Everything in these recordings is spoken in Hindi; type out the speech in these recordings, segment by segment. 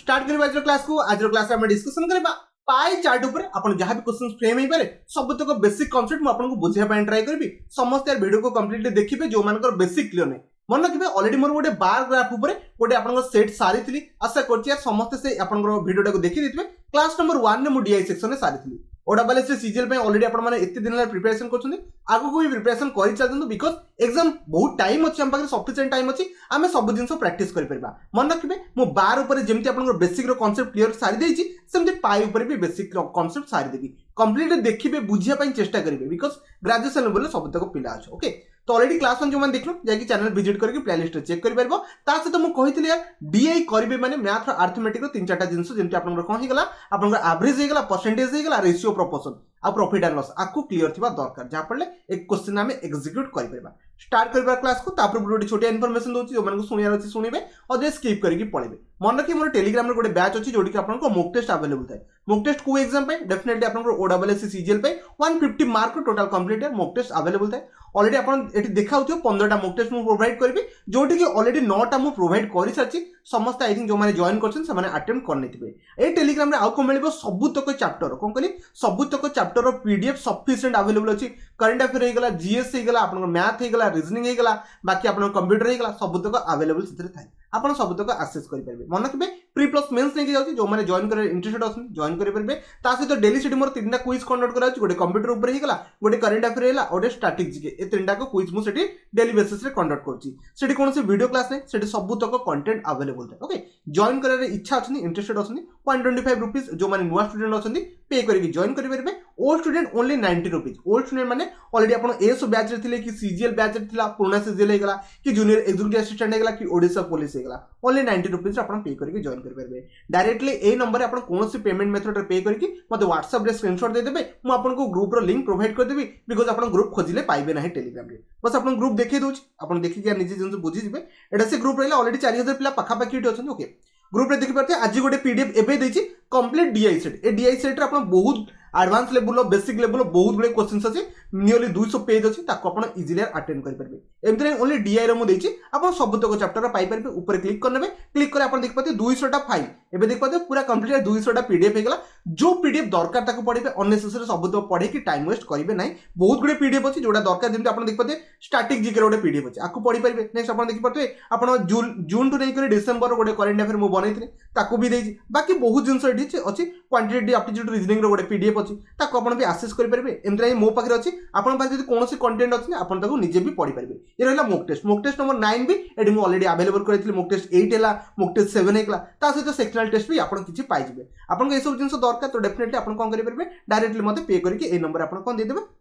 स्टार्ट करबा आज क्लास को। आज क्लास में डिस्कशन करबा पाई चार्ट ऊपर आपण जहां भी क्वेश्चन फ्रेम हे पारे सब तक बेसिक कांसेप्ट मु आपन को बुझिया पाई ट्राई करबी। समस्त यार वीडियो को कंप्लीटली देखिबे जो मानकर बेसिक क्लियर नै मन रखिबे। ऑलरेडी मोर गोटे बार ग्राफ ऊपर गोटे आपन को सेट सारी थी। आशा करछि यार समस्त से आपन को वीडियो को देखि देथिबे। क्लास नंबर 1 ने मु डीआई सेक्शन में सारी थी। ओडाबल से सीजीएल पे ऑलरेडी आपण माने एते दिन प्रिपरेशन करछन आगु को भी प्रिपरेशन करि चलतु बिकॉज़ एग्जाम बहुत टाइम अछि हम पाखे सफिशिएंट टाइम अछि आमे सब जिंस प्रैक्टिस करि परबा। मन रखिबे मो बार ऊपर जेमति आपण को बेसिक रो कांसेप्ट क्लियर सारी देछि सेमति पाई ऊपर भी बेसिक रो कांसेप्ट सारी देबी। कंप्लीट देखिबे बुझिया पई चेष्टा करिवे बिकॉज़ ग्रेजुएशन लेवल सब तक पिला अछि। ओके तो ऑलरेडी क्लास 1 जो मन देखलो जाकी चैनल विजिट करके प्लेलिस्ट चेक करि परबो। ता से तो मु कहितली यार डीआई करिवे माने मैथ रो अरिथमेटिक रो तीन चारटा जिंस जेमति आपण को कहि गेला आपण को एवरेज हे गेला परसेंटेज हे गेला रेशियो प्रोपोर्शन आ प्रॉफिट एंड लॉस आकु क्लियर थिबा दरकार जहां पड़ले एक क्वेश्चन हमें एग्जीक्यूट करि परबा। स्टार्ट करबा क्लास को तापर गोटे छोटी इन्फॉर्मेशन दोछि जो मन को सुनियार अछि सुनिबे और जे स्किप करके पळेबे। मन रखि मोर टेलीग्राम रे गोटे बैच अछि जोडी के आपन को मॉक टेस्ट अवेलेबल थाए। मॉक टेस्ट को एग्जाम पे डेफिनेटली आपन को ओडब्ल्यूएससी सीजीएल पे 150 मार्क टोटल कंप्लीट है मॉक टेस्ट अवेलेबल थाए। ऑलरेडी आपन एठी देखा होथियो 15टा मॉक टेस्ट मु प्रोवाइड करबी जोटी के ऑलरेडी 9टा मु प्रोवाइड करि साची। समस्त आई थिंक जो माने जॉइन करछन से माने अटेम्प्ट करने थिबे। ए टेलीग्राम रे आउ को मिलबो सबु तक चैप्टर कोन कहली सबु तक चैप्टर रो पीडीएफ सफिशिएंट अवेलेबल अछि। करंट अफेयर हे गेला जीएस हे गेला आपन मैथ हे गेला रीजनिंग हे गेला बाकी आपन कंप्यूटर हे गेला सबु तक अवेलेबल सिथरे थाए। आपन सबु तक एक्सेस करि परबे। मन रखबे प्री प्लस मेंस नै जाउची जो माने जॉइन करे इंटरेस्टेड अछन जॉइन करि परबे। ता सहित डेली शेड्यूल मोर तीनटा क्विज कंडक्ट करा अछि गोटे कंप्यूटर ऊपर हे गेला गोटे करंट अफेयर हेला ओडे स्टैटिक जीके ए तीनटा को क्विज मु सेठी डेली बेसिस रे कंडक्ट करछि। सेठी कोनसे वीडियो क्लास नै सेठी सबु तक कंटेंट अवेलेबल थाए। ओके जॉइन करे इच्छा अछि इंटरेस्टेड अछि 125 रुपीस जो माने नुवा स्टूडेंट अछि पे करके जॉइन करि परबे। Old student only 90 rupees. Old student माने ऑलरेडी आपन एस बैच रे थिले कि सीजीएल बैच रे थिला पुराना सीजीएल हे गेला कि जूनियर एग्जीक्यूटिव असिस्टेंट हे गेला कि ओडिशा पुलिस हे गेला ओनली 90 रुपीस आपन पे करके जॉइन करि परबे। डायरेक्टली ए नंबर रे आपन कोनोसी पेमेंट मेथड रे पे करके मते व्हाट्सएप रे स्क्रीनशॉट दे देबे। मु आपन को ग्रुप रो लिंक प्रोवाइड कर देबी बिकॉज़ आपन ग्रुप खोजिले पाइबे नाही टेलीग्राम रे। बस आपन ग्रुप देखि दोछ आपन देखि के निजे जिंस बुझी जिबे। एटा से ग्रुप रहला ऑलरेडी 4000 पिला पाखा पाखी अछन। ओके ग्रुप रे देखि परते आज गोटे पीडीएफ एबे देछि कंप्लीट डीआई सेट। ए डीआई सेट रे आपन बहुत एडवांस लेवल बेसिक लेवल बहुत बड़े क्वेश्चंस अछि नियरली 200 पेज अछि ताको आपन इजीली अटेंड करि परबे। एमते ओनली डीआई रे मु देछि आपन सब तक चैप्टर पाई परबे। ऊपर क्लिक करनेबे क्लिक करे आपन देख पाते 200टा फाइल एबे देख पाते पूरा कंप्लीट 200टा पीडीएफ हे गेला। जो पीडीएफ दरकार ताको पढिबे अननेसेसरी सब तक पढे कि टाइम वेस्ट करिवे नाही। बहुत गुडे पीडीएफ अछि जोडा दरकार जेमते आपन देख पाते स्टैटिक जीके रे गोटे पीडीएफ अछि आकु पढि परबे। नेक्स्ट आपन देख पाते आपन जून टू नै करे डिसेंबर गोटे करंट अफेयर मु बनैथिले ताको भी देछि। बाकी बहुत जिंस एठी अछि क्वांटिटेटिव एप्टीट्यूड रीजनिंग रो गोटे पीडीएफ अछि ताको आपन भी एक्सेस करि परबे। एमते मो पाखरे अछि आपन पास जदि कोनोसी कंटेंट अछि आपन ताको निजे भी पढि परबे। ए रहला मॉक टेस्ट नंबर 9 भी एडी मु ऑलरेडी अवेलेबल करैथिले। मॉक टेस्ट 8 हैला मॉक टेस्ट 7 हेकला ता सहित सेक्शनल टेस्ट भी आपन किछि पाइ जिवे। आपन को ए सब जिंस दरकार तो डेफिनेटली आपन कोन करि परबे डायरेक्टली मते पे करके ए नंबर आपन कोन दे देबे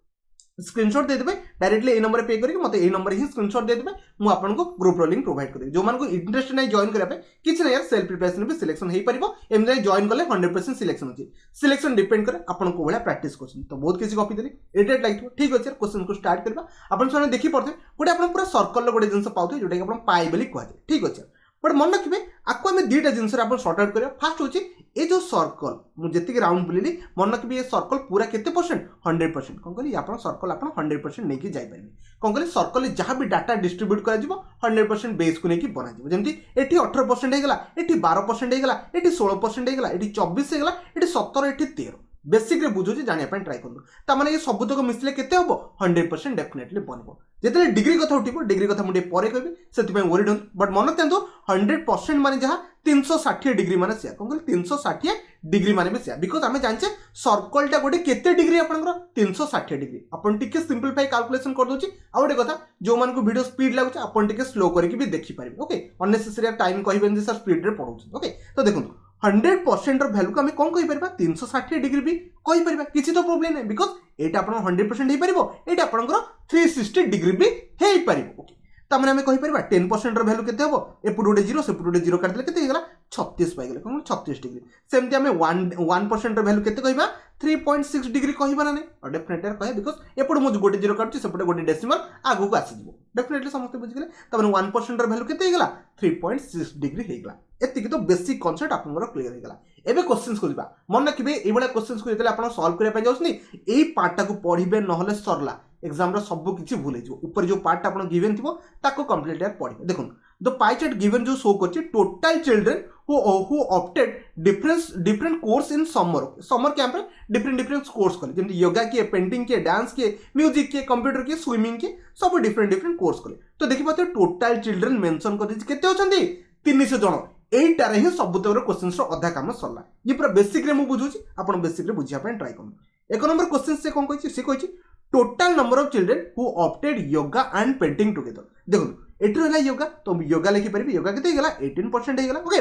स्क्रीनशॉट दे देबे। डायरेक्टली ए नंबर पे करके मते ए नंबर ही स्क्रीनशॉट दे देबे। मु आपन को ग्रुप रो लिंक प्रोवाइड कर जो मान को इंटरेस्ट नै जॉइन करा पे किछ नै यार सेल्फ प्रिपरेशन भी सिलेक्शन हेई परिबो। एम नै जॉइन करले 100% सिलेक्शन होची। सिलेक्शन डिपेंड करे आपन को बळा प्रैक्टिस करछन तो बहुत किछि कॉपी देली एडेट लाइक ठीक अछि। क्वेश्चन को स्टार्ट करबा आपन सोने देखि पड़ते गोटे आपन पूरा सर्कल रो गोटे जिंस पाउथे जोटा कि आपन पाइ बेली कहै ठीक अछि। बट मन रखिबे आको हमें दुईटा जिंस रे आपन सॉर्ट आउट करियो। फर्स्ट होची ए जो सर्कल मु जति राउंड बुलिली मन रखिबे ए सर्कल पूरा केते परसेंट 100%। कोन कहली आपन सर्कल आपन 100% नेकी जाय परबे। कोन कहली सर्कल जहां भी डाटा डिस्ट्रीब्यूट करा जिवो 100% बेस को नेकी बना जिवो। जेमति एठी 18% हे गेला एठी 12% हे गेला एठी 16% हे गेला एठी 24 हे गेला एठी 17 एठी 13 बेसिक रे बुझो जे जानिया पय ट्राई करलो। ता माने ये सब तक मिसले केते हबो 100% डेफिनेटली बनबो। जेतले डिग्री कथा उठिबो डिग्री कथा मुडे परे कहबे सेति पय वरी डोंट बट मन तेंदो 100% माने जहां 360 डिग्री माने से कोन कहली 360 डिग्री माने से बिकॉज़ हमें जानचे सर्कल टा गोटे केते डिग्री आपनकर 360 डिग्री। अपन टिके सिंपलीफाई कैलकुलेशन कर दोची आ गोटे कथा जो मान को वीडियो स्पीड लागुचे अपन टिके स्लो करके भी देखि पारिबे। ओके अननेसेसरी टाइम कहबेन जे सर स्पीड रे पढौछ। ओके तो देखो 100% रो वैल्यू को हमें कोन कहि परबा 360 डिग्री भी कहि परबा किछि तो प्रॉब्लम नै बिकॉज़ एटा अपन 100% हे परिबो एटा आपनकर 360 डिग्री भी हे परिबो। ओके ता माने हमें कहि परबा 10% रो वैल्यू केते हबो एपुड गोटे 0 सेपुड गोटे 0 काटले केते हेगला 36 पाइ गेले कोन 36 डिग्री। सेमति हमें 1% रो वैल्यू केते कहबा 3.6 डिग्री कहबा ना नै डेफिनेटली कहे बिकॉज़ एपुड मु गोटे 0 काटछि सेपुड गोटे डेसिमल आगु को आसी जिवो। डेफिनेटली समस्त बुझि गेले ता माने 1% रो वैल्यू केते हेगला 3.6 डिग्री हेगला। एतिक तो बेसिक कांसेप्ट आपनकर क्लियर हेगला। एबे क्वेश्चंस को दिबा मन रखिबे ए बडा क्वेश्चंस को जेतले आपन सॉल्व करिया पय जाउछनी एई पार्ट को पढिबे नहले सरला एग्जाम रो सब किछि भूल हिजो। ऊपर जो पार्ट आपन गिवन थिबो ताको कंप्लीट यार पढिबे। देखो द पाई चार्ट गिवन जो शो करछि total children who opted different course in summer camp रे different course कले जेमति योगा किए पेंटिंग किए डांस किए म्यूजिक किए कंप्यूटर किए स्विमिंग किए सब different कोर्स कले तो देखि पाते टोटल चिल्ड्रन मेंशन कर दिस केते होचंदी 300 जण एइटारे ही सबुतक क्वेश्चंस रो अधा काम सरला ये पूरा बेसिक रे मु बुझुची आपण बेसिक रे बुझिया पे ट्राई करनु एक नंबर क्वेश्चन से कोन कहछि से कहछि total number of children who opted yoga and painting together देखो एटरो हला योगा तो योगा लिखि परबी योगा केते गेला 18% हे गेला ओके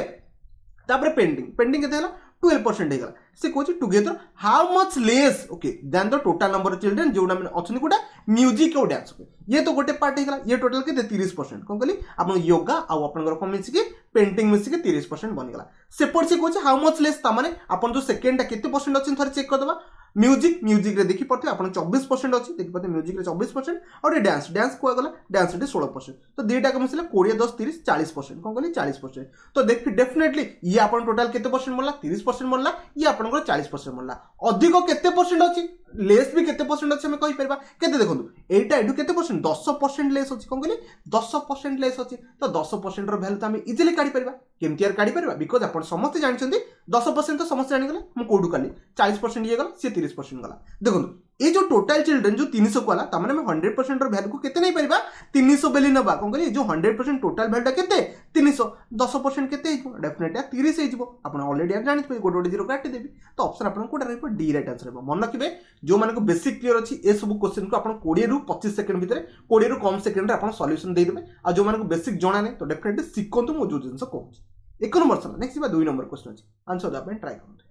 तापर पेंटिंग केते गेला 12% हे गेला से कहछि together how much less okay then the total number of children जोडा माने अछनी कोटा म्यूजिक और डांस ये तो गोटे पार्ट हे गेला ये टोटल केते 30% कोन कहली आपण योगा आ आपनकर कोन मिछि के पेंटिंग मिछि के 30% बन गेला सेपट से कहछि हाउ मच लेस ता माने आपण जो सेकंड टा केते परसेंट अछि थोर चेक कर दबा म्यूजिक रे देखि पड़ते आपण 24% अछि देखि पड़ते म्यूजिक रे 24% और डांस को गला डांस रे 16% तो दुईटा को मिसले 20 10 30 40% कोन कहली 40% तो देख डेफिनेटली ये आपण टोटल केते परसेंट मोला 30% मोला ये आपण को 40% मोला अधिक केते परसेंट अछि लेस भी केते परसेंट अछि हम कहि परबा केते देखंतु एटा एडु केते परसेंट 10% लेस अछि कोन कहली 10% लेस अछि तो 10% रो वैल्यू तो हम इजीली काढी परबा केमति यार काढी परबा बिकॉज़ आपण समस्त जानछंती 10% तो समस्त जानि गले हम कोडु काली 40% ये गला से 30% गला देखंतु ये जो टोटल चिल्ड्रन जो 300 को आला ता माने हम 100% रो वैल्यू को केते नै परबा 300 बेली नबा कोन कहली जो 100% टोटल वैल्यू केते 300 10% केते हिजो डेफिनेटली 30 हिजो आपण ऑलरेडी यार जानि गोटे गोटे जीरो काटी देबी तो ऑप्शन आपण कोटा रहबो डी राइट आंसर रहबो मन रखिबे जो माने को बेसिक क्लियर अछि ए सब क्वेश्चन को आपण 20 रु 25 सेकंड भीतर 20 रु कम सेकंड रे आपण सॉल्यूशन दे देबे आ जो माने को बेसिक जणा नै तो डेफिनेटली सिखंतु मो जो जिंस कहूची एक नंबर सला नेक्स्ट बा 2 नंबर क्वेश्चन अछि आंसर द आपण ट्राई करंतु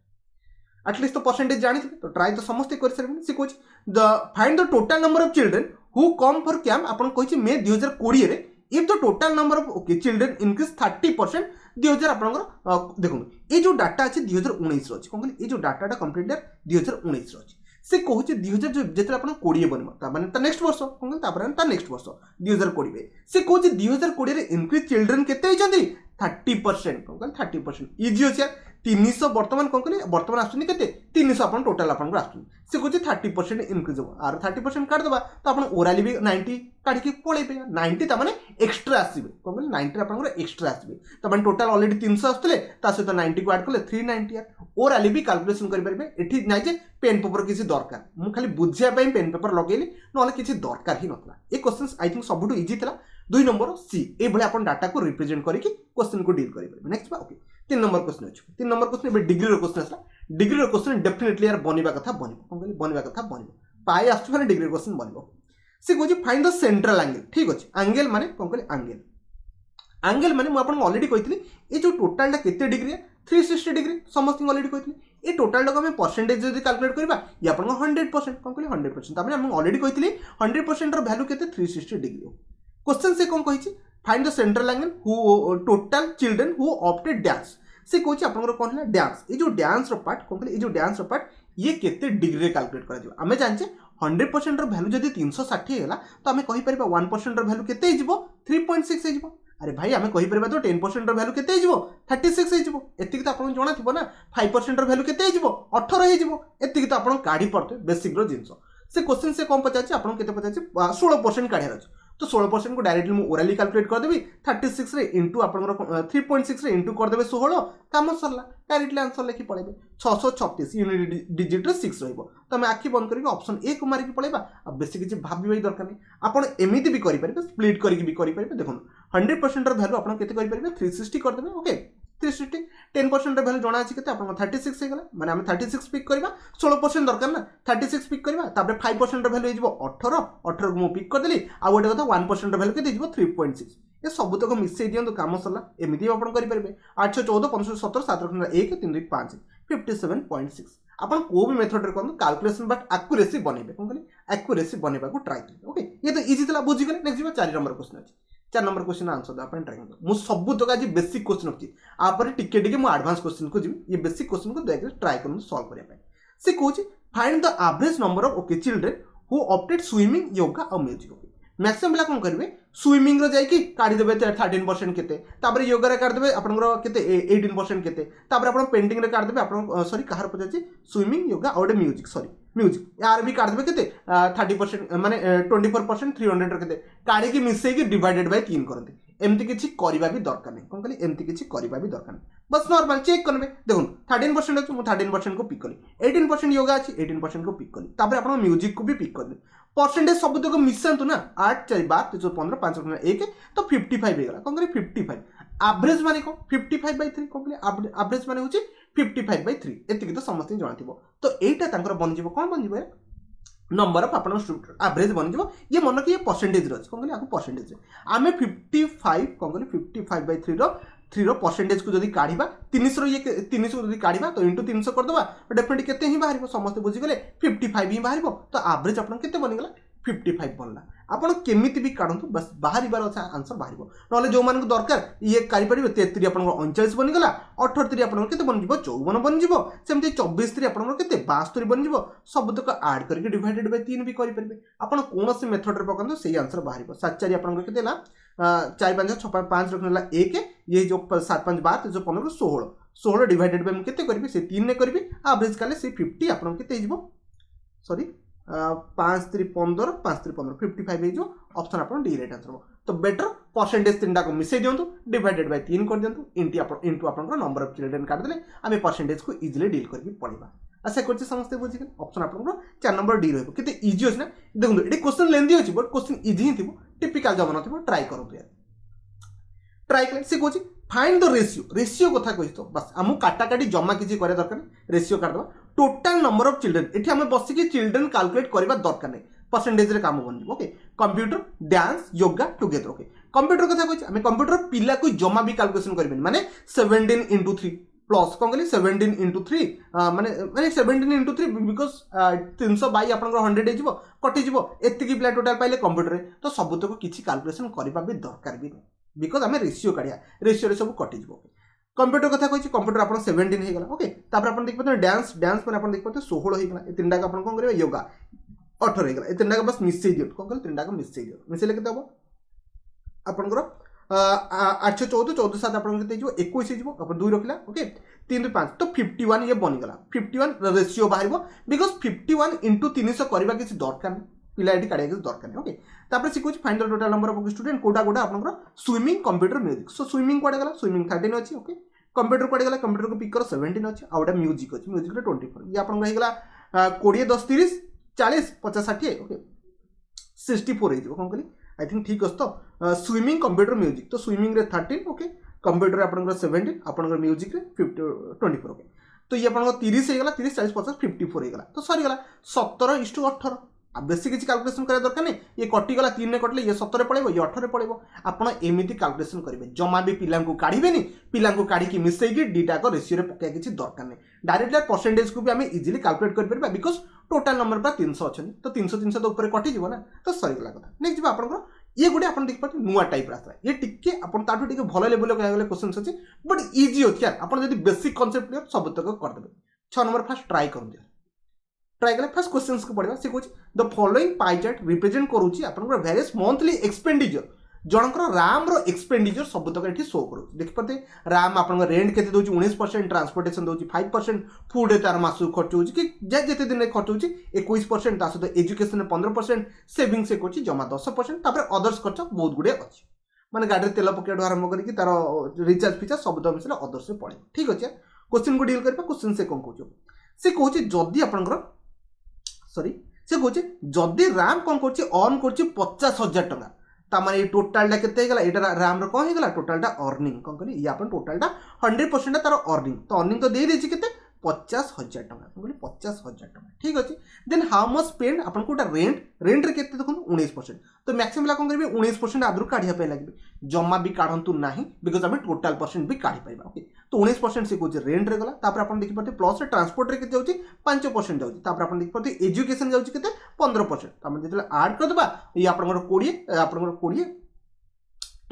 एटलीस्ट तो परसेंटेज जानी तो ट्राई तो समस्त कर सरबे से कहूची द find the total number of children who come for camp आपण कहूची मे 2020 रे if the total number of okay children increase 30% 2000 आपनकर देखो ए जो डाटा अछि 2019 रो अछि कोन ए जो डाटाटा कंप्लीट 2019 रो अछि से कहूची 2000 जो जेतरा आपण 20 बनबा ता माने ता नेक्स्ट वर्ष कोन ता पर ता नेक्स्ट वर्ष 2020 से कहूची 2020 रे इंक्रीज चिल्ड्रन केते होइचंदी 30% कोन 30% इजी अछि 300 वर्तमान कोन कहली वर्तमान आसुनी केते 300 अपन टोटल अपन आसुनी से कहूची 30% इंक्रीज हो आर 30% काट दबा तो अपन ओराली भी 90 काट के पळे पे 90 ता माने एक्स्ट्रा आसीबे कोन कहली 90 अपन एक्स्ट्रा आसीबे तो अपन टोटल ऑलरेडी 300 आस्तले ता सहित 90 को ऐड करले 390 यार ओराली भी कैलकुलेशन करि परबे एठी नै जे पेन पेपर किसी दरकार मु खाली बुझिया पे पेन पेपर लगेली नले किसी दरकार ही नथला ए क्वेश्चंस आई थिंक सबटू इजी थला 2 नंबर सी ए भले अपन डाटा को रिप्रेजेंट करी कि क्वेश्चन को डील करि परबे नेक्स्ट बा ओके 3 नंबर क्वेश्चन अछि 3 नंबर क्वेश्चन बे डिग्री रो क्वेश्चन असला डिग्री रो क्वेश्चन डेफिनेटली यार बनिबा कथा बनिबो कोन कहली बनिबा कथा बनिबो पाई आस्तु माने डिग्री क्वेश्चन बनिबो से कोजी फाइंड द सेंट्रल एंगल ठीक अछि एंगल माने कोन कहली एंगल माने मु आपन ऑलरेडी कहितली ए जो टोटल टा केते डिग्री 360 डिग्री समस्त ऑलरेडी कहितली ए टोटल टा को हम परसेंटेज जदी कैलकुलेट करबा ये आपन 100% कोन कहली 100% तामे हम ऑलरेडी कहितली 100% रो वैल्यू केते 360 डिग्री क्वेश्चन से कोन कहिछि find the central angle who total children who opted dance से कहछि आपनकर कोन है डांस ए जो डांस रो पार्ट कोन कहली ए जो डांस रो पार्ट ये केते डिग्री रे कैलकुलेट करा जिवो हमें जानचे 100% रो वैल्यू जदी 360 हैला तो हमें कहि परबा 1% रो वैल्यू केते हिजबो 3.6 हिजबो अरे भाई हमें कहि परबा तो 10% रो वैल्यू केते हिजबो 36 हिजबो एतिक तो आपन जणा थिबो ना 5% रो वैल्यू केते हिजबो 18 हिजबो एतिक तो आपन काढी पड़ते बेसिक रो जिंस से क्वेश्चन से कम पचाछि आपन केते पचाछि 16% काढिया अछि तो 16% को डायरेक्टली मु ओरली कैलकुलेट कर देबी 36 रे इनटू आपन 3.6 रे इनटू कर देबे 16 काम सरला डायरेक्टली आंसर लिखि पळेबे 636 यूनिट डिजिट रे 6 रहइबो तो हम आखि बंद करके ऑप्शन ए को मारि के पळेबा अब बेसी किछि भाबिबे दरकार नै आपन एमिति भी करि परिबे स्प्लिट करके भी करि परिबे देखो 100% रो वैल्यू आपन केते करि परिबे 360 कर देबे ओके 360 10% रो वैल्यू जणा अछि केते आपन 36 हे गेला माने हम 36 पिक करबा 16% दरकार ना 36 पिक करबा तापर 5% रो वैल्यू हिजबो 18 18 को मु पिक कर देली आ गोटे कथा 1% रो वैल्यू केते हिजबो 3.6 ए सब तक मिसै दियंतु काम सरला एमिति आपन करि परिबे 814 517 7 1 3 5 57.6 आपन को भी मेथड रे कोन कैलकुलेशन बट एक्यूरेसी बनेबे कोन कहली एक्यूरेसी बनेबा को ट्राई करिबे ओके ये तो इजी थला बुझी गेले नेक्स्ट 4 नंबर क्वेश्चन अछि 4 नंबर क्वेश्चन आंसर द अपन ट्राई कर मु सब तक आज बेसिक क्वेश्चन अछि आ पर टिके टिके मु एडवांस क्वेश्चन को जिवि ये बेसिक क्वेश्चन को दया ट्राई करन सॉल्व करिया पे से कहूची find the average number of okay children who opted swimming yoga और म्यूजिक मैक्सिमम पिला कोन करबे स्विमिंग रो जाई कि काढी देबे 13% केते तापर योगा रे काढ देबे आपन केते 18% केते तापर आपन पेंटिंग रे काढ देबे आपन सॉरी कहार पजाची स्विमिंग योगा और म्यूजिक सॉरी म्यूजिक यार भी काढ देबे केते 30% माने 24% 300 रे केते काढी की मिसै की डिवाइडेड बाय 3 करते एमती किसी करवा भी दरकार नहीं कौन कहली एमती किसी करवा भी दरकार नहीं बस नॉर्मल चेक करेंगे देखो 13% अच्छी मुझे 13% को पिक कली 18% योगा अच्छी 18% को पिक कली तापर आप म्यूजिक को भी पिक कर परसेंटेज सब तक मिसातु ना 8 4 12 3 15 5 1 तो 55 होगा कौन करें 55 एवरेज माने कौन 55/3 कौन कहले एवरेज माने होची 55/3 एतिक तो समस्त जाना थिबो तो एटा तांकर बन जिवो कोन बन जिवो नंबर ऑफ आपण स्टूडेंट एवरेज बन जिवो ये मन के ये परसेंटेज रो कौन कहले आको परसेंटेज आमे 55 कौन कहले 55/3 रो 3 रो परसेंटेज को जदी काढिबा 300 रो ये 300 को जदी काढिबा तो इनटू 300 कर दबा डेफिनेटली केते ही बाहरिबो समस्त बुझी गले 55 ही बाहरिबो तो एवरेज आपण केते बनि गला 55 बनला आपण केमिति भी काढंतु बस बाहरिबार अच्छा आंसर बाहरिबो नले जो मान को दरकार ये काढि परिबो 33 आपण 39 बनि गला 78 आपण केते बनि जिवो 54 बनि जिवो सेमति 24 3 आपण केते 72 बनि जिवो सब तक ऐड करके डिवाइडेड बाय 3 भी करि परिबे आपण कोनोसी मेथड रे पकंदो सेही आंसर बाहरिबो 7 4 आपण केते ला 4 5 6 5 रखनेला 1 ये जो 7 5 12 जो 15 16 16 डिवाइडेड बाय केते करबे से 3 ने करबे एवरेज काले से 50 आपण केते हिजबो सॉरी 5 3 15 5 3 15 55 है जो ऑप्शन अपन डी राइट आंसर तो बेटर परसेंटेज तीनटा को मिसई दियंतु डिवाइडेड बाय 3 कर दियंतु इनटू अपन नंबर ऑफ चिल्ड्रन काट देले आमे परसेंटेज को इजीली डील करके पड़िबा आशा करछि समस्त बुझि गेल ऑप्शन अपन 4 नंबर डी रहबो केते इजी अछि ना देखु एडी क्वेश्चन लेंदी अछि बट क्वेश्चन इजी ही थिबो टिपिकल जब नथिबो ट्राई करंतु यार ट्राई कर से कोछि फाइंड द रेशियो कथा कहि तो बस हमु काटा काटी जमा किछि करे दरकार रेशियो काट दबा टोटल नंबर ऑफ चिल्ड्रन एठी हम बसी कि चिल्ड्रन कैलकुलेट करबा दरकार नै परसेंटेज रे काम बन okay computer dance yoga together okay computer कथा कहि हम कंप्यूटर पिला को जमा भी कैलकुलेशन करबेन माने 17 * 3 प्लस कौन कहली 17 * 3 माने 17 * 3 बिकॉज 300 बाई आपन 100 हे जिवो कटि जिवो एति की पिला टोटल पाइले कंप्यूटर रे तो सब तक किछि कैलकुलेशन करबा भी दरकार भी बिकॉज हमें रेशियो काढिया रेशियो रे सब कटि जिवो कंप्यूटर कथा कहि कंप्यूटर आपन 17 हे गला ओके तापर आपन देख पते डांस माने आपन देख पते 16 हे गला ए तीनटा का आपन कोन करबे योगा 18 हे गला ए तीनटा का बस मिसई दियो कोन कहल तीनटा का मिसई दियो मिसैले केते हबो आपन 8 14 14 7 आपन केते जिवो 21 जिवो अपन 2 रखला ओके 3 2 5 तो 51 ये बनि गला 51 रेशियो बाहरिबो बिकॉज 51 * 300 करबा किछि दरकार नै पिला एटी काढिया किछि दरकार नै ओके तापर सिकुछ find the total number of student कोटा कोटा आपन swimming computer music so swimming कोडे गला स्विमिंग 13 अछि ओके कंप्यूटर कोडे गला कंप्यूटर को पिक करो 17 अछि आउटा म्यूजिक अछि म्यूजिक रे 24 ये आपन हे गला 20 10 30 40 50 60 ओके 64 हे जो कोन कहली आई थिंक ठीक अछि तो स्विमिंग कंप्यूटर म्यूजिक तो स्विमिंग रे 13 ओके कंप्यूटर आपन 17 आपन म्यूजिक रे 24 ओके तो ये आपन 30 हे गला 30 40 50 54 हे गला तो सरी गला 17:18 अब बेसी किसी कैलकुलेशन करा दरकार नहीं ये कटि गला 3 ने कटले ये 17 पड़ेबो ये 18 पड़ेबो आपण एमिति कैलकुलेशन करिवे जमा भी पिला को काढिबेनी पिला को काढी की मिसई की डीटा को रेशियो रे पकाय किछि दरकार नहीं डायरेक्टली परसेंटेज को भी हमें इजीली कैलकुलेट कर परबा बिकॉज़ टोटल नंबर पर 300 अछि तो 300 300 तो ऊपर कटि जिवो ना तो सरी गला कथा नेक्स्ट जिवो आपण ये गुडे आपण देख पाते नुवा टाइप रास्ता ये टिके आपण ताठो टिके भलो लेवल कहया गेले क्वेश्चंस अछि बट इजी अछि यार आपण जदी बेसिक कांसेप्ट क्लियर सब तक कर देबे 6 नंबर फर्स्ट ट्राई करू ट्राई कले फर्स्ट क्वेश्चंस को पढ़िबा से कुछ the following pie chart represent करूची आपनकर वेरियस मंथली एक्सपेंडिचर जनकर राम रो एक्सपेंडिचर सब तक एठी शो करू देख पते राम आपनकर रेंट केते दोची 19% ट्रांसपोर्टेशन दोची 5% फूड तार मासु खर्च होची कि जेते दिन खर्च होची 21% ता सहित एजुकेशन 15% सेविंग से कोची जमा 10% तापर अदर्स खर्च बहुत गुडे अछि माने गाडी रे तेल पकेट आरंभ करी कि तार रिचार्ज फीचर सब तो मिसले अदर्स से पड़े ठीक अछि क्वेश्चन को डील करबा क्वेश्चन से कोन कहू से कहूची जदी आपनकर सॉरी से कहूचे जदि राम कौन कर अर्न कर 50,000 टका तामाने टोटालटा केते गला एटा राम रो कोन हे गला टोटालटा अर्निंग कोन करी या अपन टोटालटा 100% तार अर्निंग तो अर्निंग तो दे देछि केते 50,000 टका बोली 50,000 टका ठीक अछि देन हाउ मच स्पेंड अपन कोटा रेंट रे केते देखन 19% तो मैक्सिमम ला कोन करबे 19% आदरू काढिया पे लागबे जमा भी काढंतु नाही बिकॉज़ हम टोटल परसेंट भी काढी पाइबा ओके तो 19% से कोच रेंट रे गला तापर अपन देखि पते प्लस रे ट्रांसपोर्ट रे केते होची 5% जाउची तापर अपन देखि पते एजुकेशन जाउची केते 15% तापर जेतले ऐड कर दबा ये आपनकर 20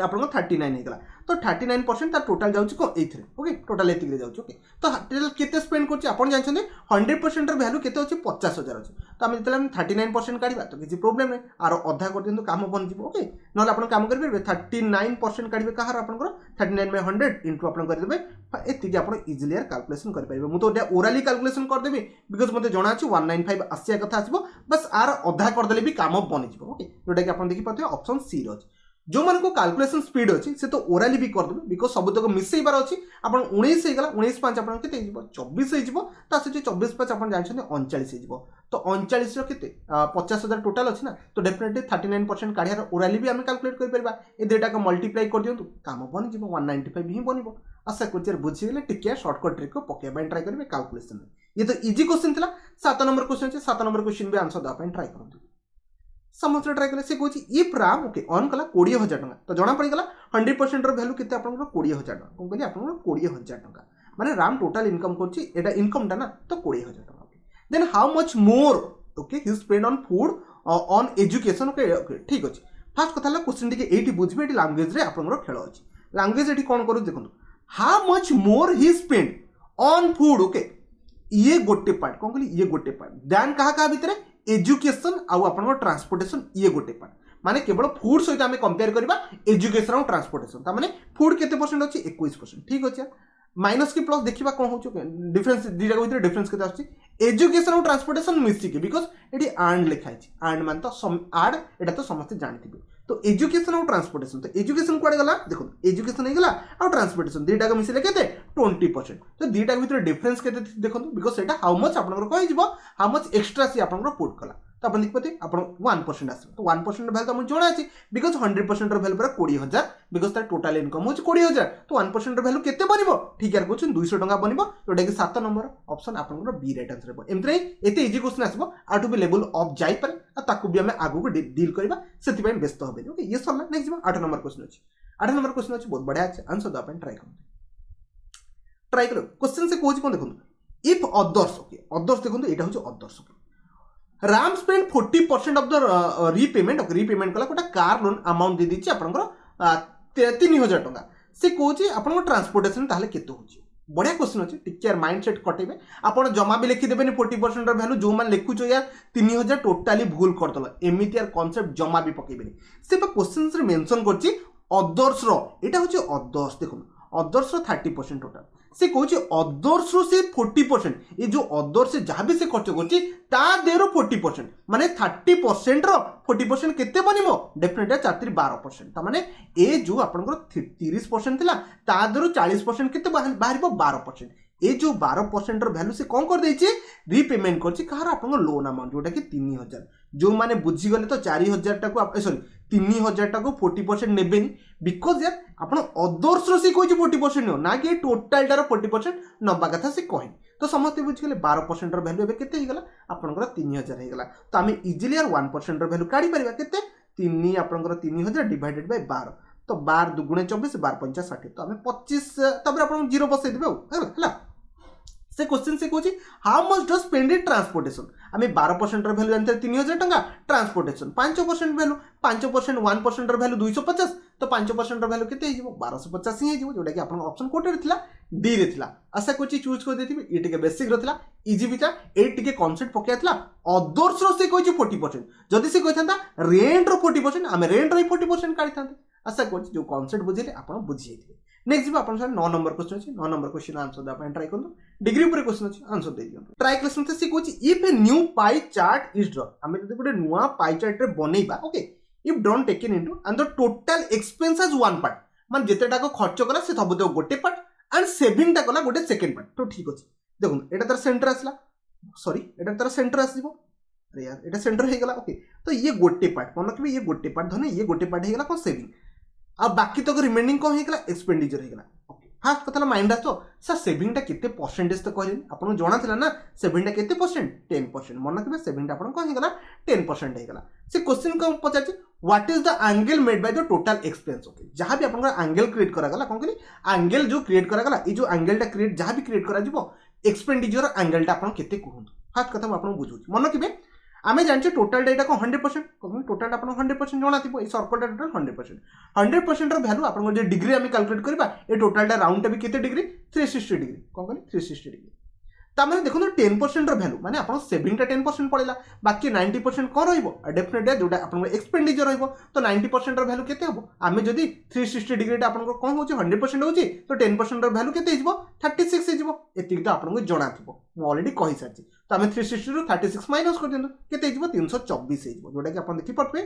आपन 39 हे गला तो 39% तार टोटल जाउची को एथरे ओके टोटल एतिक रे जाउची ओके तो टोटल केते स्पेंड करची आपन जानछन 100% र वैल्यू केते होची 50,000 अछि तो हम जेतले 39% काढिबा तो किछि प्रॉब्लम नै आरो अधा कर दियंतु काम बन जिवो ओके नले आपन काम कर परबे 39% काढिबे कहार आपनकर 39/100 इनटू आपन कर देबे एतिक आपन इजीली कैलकुलेशन कर पाइबे मु तो ओरली कैलकुलेशन कर देबे बिकॉज़ मते जणा अछि 195 आसिया कथा आसीबो बस आर अधा कर देले भी काम बन जिवो ओके जोटा कि आपन देखि पते ऑप्शन सी रो जो मान को कैलकुलेशन स्पीड अच्छी से तो ओराली भी करदे बिकज सबुतक मिसेबार अच्छी आप 19 होगा 19 5 आप 24 हो 24 5 आप जानते 39 हो तो 39 के 50,000 टोटाल अच्छी ना तो डेफिनेटली 39% काढ़ियार ओराली भी आम कैलकुलेट कर ये दुटा को मल्टीप्लाई कर दिखाँ कम बन 195 ही बन आशा कर बुझीगले टिके सर्टकट ट्रिक को पकड़ ट्राए करेंगे कैलकुलेशन ये तो इजी क्वेश्चन था 7 नंबर क्वेश्चन अच्छे 7 नंबर क्वेश्चन भी आंसर देवाई ट्राए करूँ समस्त ट्राए कले कौन इफ राम ओके ऑन कला 20,000 टका तो जना पड़गला 100% वैल्यू के 20,000 टका कौन कहली आप 20,000 टका माने राम टोटल इनकम कर इनकम टा ना तो 20,000 टका then how much more okay he spend on food on education okay ठीक अच्छे फास्ट कथा क्वेश्चन टी ये बुझे ये लैंग्वेज रे आप खेल अच्छी लैंग्वेज ये कौन करूँ देखो how much more he spend on food okay ये गोटे पार्ट कौन कहली ये गोटे पार्ट देन क्या भितर एजुकेशन आउ आपन ट्रांसपोर्टेशन ये गोटे पार्ट माने केवल फूड सहित आम कंपेयर करबा एजुकेशन और ट्रांसपोर्टेशन ता माने फूड केते परसेंट अछि 21% ठीक अछि माइनस की प्लस देखिबा कोन होचो डिफरेंस दिटा भितर डिफरेंस केते आछि एजुकेशन और ट्रांसपोर्टेशन मिसी के बिकॉज़ एटी आर्न लिखा अछि आर्न मान तो आर्ड एटा तो समस्त जानथिबे तो एजुकेशन और ट्रांसपोर्टेशन तो एजुकेशन कुआडे गला देखो एजुकेशन हे गला और ट्रांसपोर्टेशन दुटा को मिसले केते 20% तो दुटा भितर डिफरेंस केते देखो बिकॉज़ एटा हाउ मच आपनकर कहि जिवो हाउ मच एक्स्ट्रा सी आपनकर पुट कला तो अपन देखते आप 1% आस तो 1% वैल्यू तो जना अच्छे बिकज 100% वैल्यू पूरा 20,000 बिकज तार टोटाल इनकम हो 20,000 तो 1% वैल्यू केते बनिबो ठीक यार क्वेश्चन 200 टका बनिबो जोटा कि 7 नंबर ऑप्शन आपनकर बी राइट आंसर हो एमते एते इजी क्वेश्चन आसबो आठु भी लेवल अप जाई पारे आ ताकू भी हमें आगु को डील करबा सेति पय व्यस्त होबे ओके ये सरला नेक्स्ट जीवा 8 नंबर क्वेश्चन अछि 8 नंबर क्वेश्चन अछि बहुत बढ़िया अछि आंसर द अपन ट्राई करो क्वेश्चन से कोज कोन देखो इफ अदर्स ओके अदर्स देखो एटा हो others okay Ram spend 40% of the repayment repayment कला गोटे कार लोन अमाउंट दे दीची आपनकर 3,000 टका से कहूँ आप ट्रांसपोर्टेशन ताहले केते होची बढ़िया क्वेश्चन अच्छे टिके माइंड सेट कटेबे आप जमा भी लिखिदेवे 40% वैल्यू जो मैंने लिखुच यार 3,000 टोटाली भूल करदेल एमती यार कॉन्सेप्ट जमा भी पकेबे से क्वेश्चन मेंशन करछि अदर्स रो एटा होची अदर्स देखो अदर्स रो 30% टोटाल से कहूँ अदर्स रो से 40% ये जो अदर्स से जहाँ भी से खर्च करछि ता देरो 40% माने 30% रो 40% केते बनिबो डेफिनेटली 4-12% ता माने ए जो आपनकर 30% थिला ता देरो 40% केते बाहरिबो 12% ए जो 12% रो वैल्यू से कौन कर देछि रीपेमेंट करछि कहार आपन लोन अमाउंट जोटा कि 3,000 जो माने बुझी गले तो 4,000 टाको सॉरी 3,000 टाको 40% नेबेनी बिकॉज यार आपन अदर्स रो से कोइ 40% नो ना कि टोटल टारो 40% नबा कथा से कहि तो समस्त बुझी गले 12% रो वैल्यू एबे केते हिगला आपनकर 3,000 हिगला तो आमे इजीली यार 1% रो वैल्यू काढी परिबा केते 3 आपनकर 3,000 डिवाइडेड बाय 12 तो 12 दुगुणे 24 12 5 60 तो आमे 25 तबरे आपन जीरो बसै देबे हला से क्वेश्चन से कहूँ how much does spend it transportation आम 12% वैल्यू जानते 3,000 टका ट्रांसपोर्टेशन 5% वैल्यू 5% 1% वैल्यू 250 तो 5% वैल्यू केते 1250 ही जोटा कि आपन ऑप्शन कोटे थिला डी रे थिला आशा कोची चूज कर देथिबे ये टिके बेसिक रथिला इजी बिटा ए टिके कांसेप्ट पकेयाथिला अदर्स रो से कोची 40% जदी से कहथांता रेंट रो 40% आम रेंट रो 40% काढी थांते आशा कोची जो कांसेप्ट बुझिले आपन बुझि जेथिबे नेक्स्ट जीव आपन 9 नंबर क्वेश्चन अछि 9 नंबर क्वेश्चन आंसर द अपन ट्राई करलो डिग्री ऊपर क्वेश्चन अछि आंसर दे दियो ट्राई क्वेश्चन से कोची if a new pie chart is draw हमें जदी गोटे नुवा पाई चार्ट रे बनेइबा okay if don't taken into and the total expense as one part मान जेतेटा को खर्च कला से सब गोटे पार्ट एंड सेविंग टा कला गोटे सेकंड पार्ट तो ठीक अछि देखो एटा तार सेंटर आसला सॉरी एटा तार सेंटर आसीबो अरे यार एटा सेंटर हे गला ओके तो ये गोटे पार्ट मन कि ये गोटे पार्ट धने ये गोटे पार्ट हे गला को सेविंग आ बाकी तक रिमेनिंग कौन होगा एक्सपेंडिचर होगा ओके फास्ट कथा माइंड आस सर सेविंग टा केते परसेंटेज तो कहले आपन जणा थिला ना सेविंग टा केते परसेंट 10% मन कि सेविंग टा आपन कौन होगा 10% होगा से क्वेश्चन को पचाछि what is the angle made by the total expense okay जहां भी आपन एंगल क्रिएट करा गला कौन कहली एंगल जो क्रिएट करा गला ई जो एंगल टा क्रिएट जहां भी क्रिएट करा जिवो एक्सपेंडिचर एंगल टा आपन केते कहूं फास्ट कथा आपन बुझू मन कि आमे जानचे टोटल डेटा को 100% कहूँ टोटल आप 100% जना थी सर्कल टोटल 100% वैल्यू आप डिग्री आम कैलकुलेट करवा ये टोटल राउंड टा भी केते डिग्री 360 डिग्री कौन कहली 360 डिग्री तामें देखो 10% वैल्यू माने आप सेविंग 10% पड़ेगा बाकी 90% कौन रही डेफिनेटली जोटा आप एक्सपेंडिचर रही तो 90% वैल्यू केते हम आम जदि 360 डिग्री आप कौन हो 100% हो तो 10% वैल्यू केते 36 एति तो आपको जना थी ऑलरेडी कही सारी तो आम 360 रू 36 माइनस कर दिखाँ केते 324 जोटा कि आप देखिपे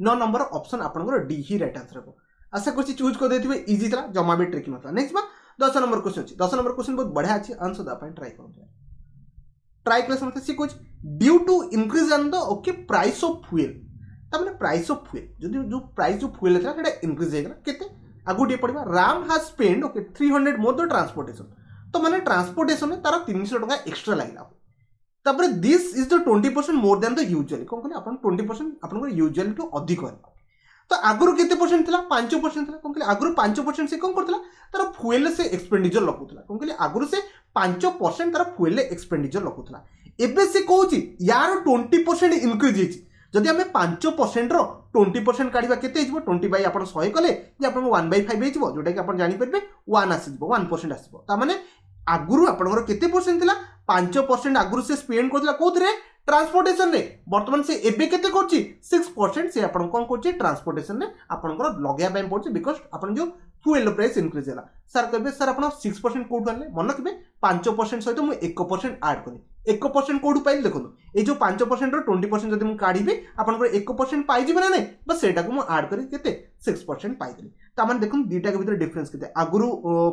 9 नंबर ऑप्शन आपनकर डी ही राइट आंसर हो। आशा करछि चूज कर देथिबे, इजी था, जमा भी ट्रिक नथला। नेक्स्ट बा 10 नंबर क्वेश्चन अछि। 10 नंबर क्वेश्चन बहुत बढ़िया अछि, आंसर दा पय ट्राई करु। ट्राई क्लास मतलब सी कुछ due to increase in the okay price of fuel, तमने प्राइस ऑफ फ्यूल जदि जो प्राइस जो फ्यूल था सेटा इंक्रीज हे गला केते आगु डे पड़िबा। Ram has spend okay 300 more the transportation, तो माने ट्रांसपोर्टेशन में तार 300 टका एक्स्ट्रा लागला। तापर this is the 20% more than the usually, कोन कहले अपन 20% अपन को यूजुअली टू अधिक है। तो आगुरु केते परसेंट थिला 5% थिला, कोन कहले आगुरु 5% से कोन करथिला तार फ्यूल से एक्सपेंडिचर लकुथला, कोन कहले आगुरु से 5% तार फ्यूल एक्सपेंडिचर लकुथला। एबे से कहूची यार 20% इंक्रीज हेची, जदि हमें 5% रो 20% काढिबा केते हिजबो 20 बाय आपण 100 कले जे आपण 1/5 हेजबो, जोटा कि आपण जानि परबे 1 आसीबो 1% आसीबो। ता माने आगुरु आपणकर केते परसेंट थिला 5% आगुरु से स्पेंड करथिला कोथरे ट्रांसपोर्टेशन रे, वर्तमान से एबे केते करछि 6% से आपण कोन करछि ट्रांसपोर्टेशन रे आपणकर लगया पय पड़छि, बिकॉज़ आपण जो फ्यूल प्राइस इंक्रीज होला। सर कहबे सर आपण 6% कोड आनले, मन रखबे 5% सहित मु 1% ऐड करी। 1% कोड पाइल देखो, ए जो 5% रो 20% जदि मु काढिबे आपणकर 1% पाइ जिबे ना नै, बस सेटा को मु ऐड करी केते 6% पाइ देली। ता माने देखो दीटा के भीतर डिफरेंस केते, आगुरु